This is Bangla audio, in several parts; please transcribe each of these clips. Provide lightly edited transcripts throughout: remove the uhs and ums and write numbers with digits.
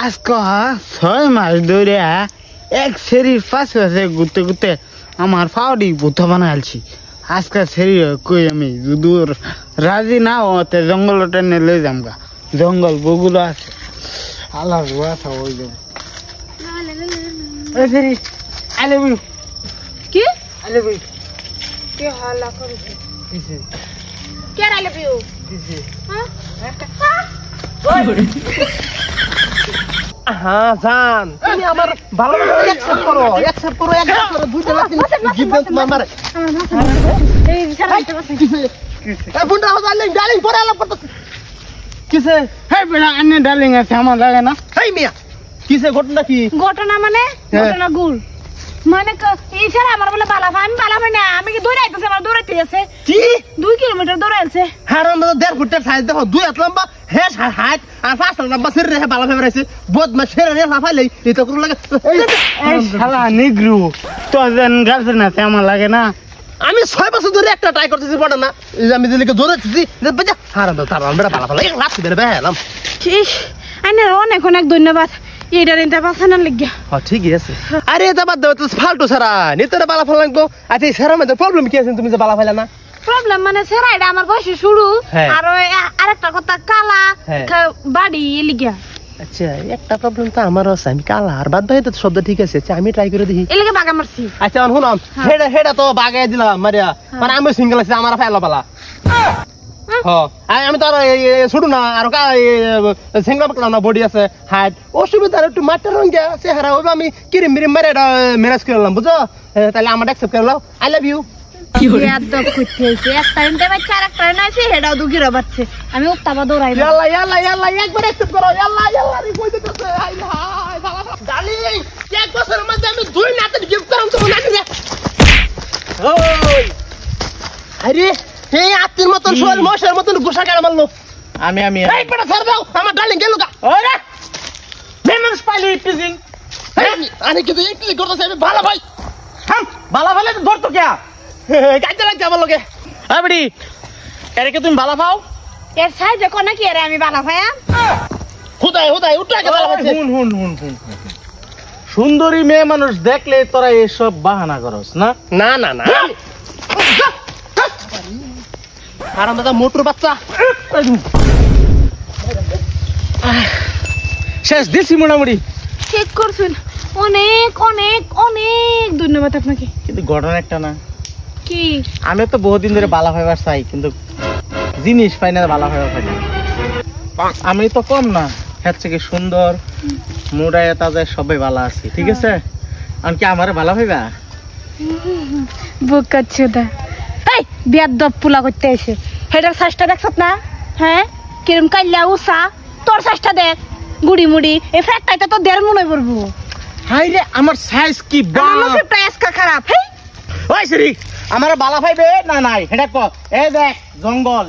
আজকে 6 মাস ধরে এক শরীর পাশে পাশে ঘুরতে ঘুরতে আমার ফাউডি বুদ্ধ বানাইছি। আজকে শরীর কই আমি দূর রাজি না হতে জঙ্গল টেনে লই যামগা। জঙ্গল বগুলো আছে আল্লাহ বাসা হয়ে যাবে। এই শরীর আই লাভ ইউ। কি আই লাভ ইউ? কে হালা করছে? কিসে কে আই লাভ ইউ? কিসে? হ্যাঁ হ্যাঁ জান তুমি আমার ভালোবাসা অ্যাকসেপ্ট করো দুইটা লাখ গিভ তোমার মারে এই বিছানা দিতে বসে এই বুন্ডা হো ডার্লিং পরে আলাপ করতে কিসে? হ্যাঁ বেটা আন্নে ডার্লিং আছে আমার লাগে না। এই মিয়া কিসে ঘটনা কি? ঘটনা মানে ঘটনা গুল মানে এই ছাড়া আমার বলে বালাফা আমি বালাফা না আমি কি দৌড়াইতেছে আমার দৌড়াইতে আছে কি 2 কিলোমিটার দৌড়াইছে। হ্যাঁ আমাদের 1.5 ফুটের সাইজ দেখো 2 হাত লম্বা হ্যাঁ হাত আর 5 লম্বা শরীরে হ্যাঁ বালা ফেবরাইছে বদমা শরীরে লাফাইলেই এটা করে লাগে। এই শালা নিগ্রু তোর যেন গার্লফ্রেন্ড আছে আমার লাগে না। আমি 6 বছর ধরে একটা ট্রাই করতেছি পড়া না আমি দিলিকে দৌড়াচ্ছি বাজা হারাম দাও তার বেড়া বালা ফেলা এক লাখ দিবে বেলাম। ঠিক আইনের অনেক অনেক ধন্যবাদ এইটার ইন্টার পাসানার লাগিয়া। হ্যাঁ ঠিকই আছে। আরে এটা বাদ দাও তো ফালতু সারা নিতরে বালা ফেলা লাগবো। আচ্ছা এই সারা মধ্যে প্রবলেম কি আছে তুমি যে বালা ফেলা না? প্রবলেম মানে সেরা এটা আমার বয়সে শুরু আর আরেকটা কথা কালা বাড়ি লিগিয়া। আচ্ছা একটা প্রবলেম তো আমারও আছে আমি কালা আর বাদ বাকি তো শব্দ ঠিক আছে। আচ্ছা আমি ট্রাই করে দেখি। এলাকে বাগা মারছি। আচ্ছা শুনাম হেডা তো বাগাই দিলাম মারিয়া মানে আমি সিঙ্গেল আছি আমার ফেলা পালা। আমি তো আর শুধু না আর সিঙ্গেল পাকলাম না বডি আছে হাইট অসুবিধা একটু মাঠের রঙিয়া চেহারা ওইবা আমি কিরিম মিরিম মেরে এটা ম্যানেজ করলাম বুঝো। তাহলে আমার অ্যাকসেপ্ট করলাম আই লাভ ইউ। আমি উত্তাবা দৌড়াই একবার অ্যাকসেপ্ট করো রে কই দিতেছে হাই হাই ডার্লিং এক বছরের মধ্যে আমি 2 নাতের গিফট করলাম তো না রে। ওই আরে এই আত্মীর মতন শোল মশার মতন গোসা কাটা মারলো। আমি এই পেটা ছাড় দাও আমার ডার্লিং গেল গা। ওরে মেমস পাইলি টিজিং আরে কিন্তু একটু করতেছে আমি ভালো ভাই থাম বালা ফেলে ধরতো কে কাজে লাগছে আমার লগে। আবড়ি এর কি তুমি বালা পাও? এর সাইজে কোন কি রে আমি বালা ভাইয়া হুদাই উঠে আগে ভালো আছে। হুন সুন্দরী মেয়ে মানুষ দেখলে তোরা এসব বাহানা করস না? না না না আরাম দাদা মোটর বাচ্চা শেষ দিছি মোটামুটি। ঠিক করছেন অনেক অনেক অনেক ধন্যবাদ আপনাকে। কিন্তু ঘটনা একটা না কি আমি তো বহুদিন ধরে বালা ফাইবার চাই কিন্তু জিনিস পাই না বালা ফাইবার পাই না। আমি তো কম না এর থেকে সুন্দর মোড়ায় তাজায় সবাই বালা আছে ঠিক আছে আর কি আমারে বালা ফাইবা বুকাচ্ছুদা এই বিয়ার দপ পুলা করতে এসে হেডার সাইজটা দেখছত না? হ্যাঁ কিরম কাইলা উসা তোর সাইজটা দেখ গুড়ি মুড়ি এই ফ্যাটটাইতে তো 1.5 মনে পড়বো। হাই রে আমার সাইজ কি আমার প্রাইসটা খারাপ। হেই ওই সরি আমারে বালা ফাইবে না নাই এটা ক। এই দেখ জঙ্গল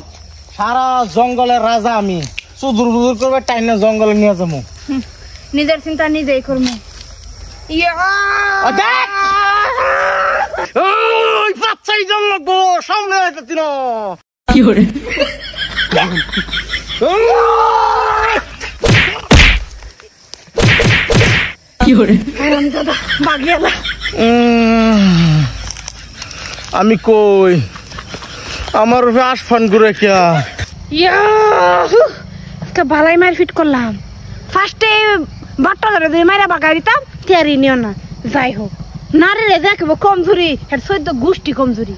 সারা জঙ্গলের রাজা আমি সুদূর বুদূর করবে টাইম না জঙ্গলে নিয়ে যাবো। নিজের চিন্তা নিজেই করবো। দেখ ওই বাচ্চাই জন্ম গো সামনে আইতাছি না কি করে আরাম দাদা বাগিয়ালা। আমি কই আমার আসফান করে কিয়া আজকে ভালাই মার ফিট করলাম। ফার্স্টে বাট্টা ধরে দিয়ে মাইরা বাগাই দিতাম তেয়ারি নিও না যাই হোক না রে দেখবো কমজোরি 14 গোষ্ঠী কমজোরি।